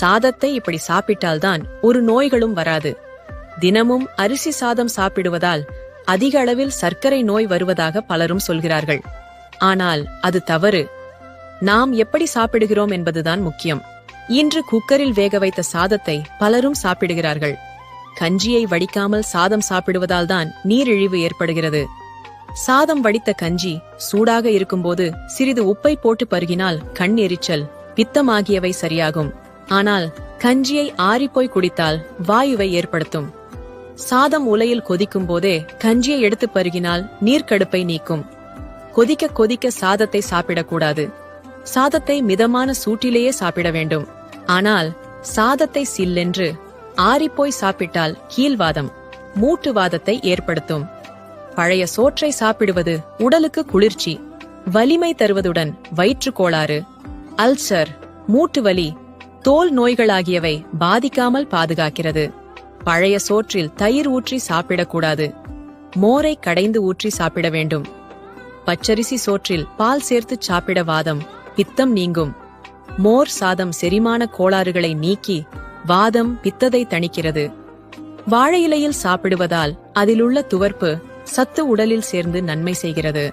சாதத்தை இப்படி சாப்பிட்டால்தான் ஒரு நோய்களும் வராது. தினமும் அரிசி சாதம் சாப்பிடுவதால் அதிக அளவில் சர்க்கரை நோய் வருவதாக பலரும் சொல்கிறார்கள். ஆனால் அது தவறு. நாம் எப்படி சாப்பிடுகிறோம் என்பதுதான் முக்கியம். இன்று குக்கரில் வேக வைத்த சாதத்தை பலரும் சாப்பிடுகிறார்கள். கஞ்சியை வடிக்காமல் சாதம் சாப்பிடுவதால் தான் நீரிழிவு ஏற்படுகிறது. சாதம் வடித்த கஞ்சி சூடாக இருக்கும்போது சிறிது உப்பை போட்டு பருகினால் கண் எரிச்சல், பித்தம் ஆகியவை சரியாகும். ஆனால் கஞ்சியை ஆறிப்போய் குடித்தால் வாயுவை ஏற்படுத்தும். சாதம் உலையில் கொதிக்கும் போதே கஞ்சியை எடுத்து பருகினால் நீர்க்கடுப்பை நீக்கும். கொதிக்க கொதிக்க சாதத்தை சாப்பிடக்கூடாது. சாதத்தை மிதமான சூட்டிலேயே சாப்பிட வேண்டும். ஆனால் சாதத்தை சில்லென்று ஆறிப்போய் சாப்பிட்டால் கீழ்வாதம், மூட்டுவாதத்தை ஏற்படுத்தும். பழைய சோற்றை சாப்பிடுவது உடலுக்கு குளிர்ச்சி, வலிமை தருவதுடன் வயிற்று கோளாறு, அல்சர், மூட்டு வலி, தோல் நோய்கள் ஆகியவை பாதிக்காமல் பாதுகாக்கிறது. பழைய சோற்றில் தயிர் ஊற்றி சாப்பிடக்கூடாது. மோரை கடைந்து ஊற்றி சாப்பிட வேண்டும். பச்சரிசி சோற்றில் பால் சேர்த்து சாப்பிட வாதம், பித்தம் நீங்கும். மோர் சாதம் செரிமான கோளாறுகளை நீக்கி வாதம், பித்தத்தை தணிக்கிறது. வாழை இலையில் சாப்பிடுவதால் அதிலுள்ள துவர்ப்பு சத்து உடலில் சேர்ந்து நன்மை செய்கிறது.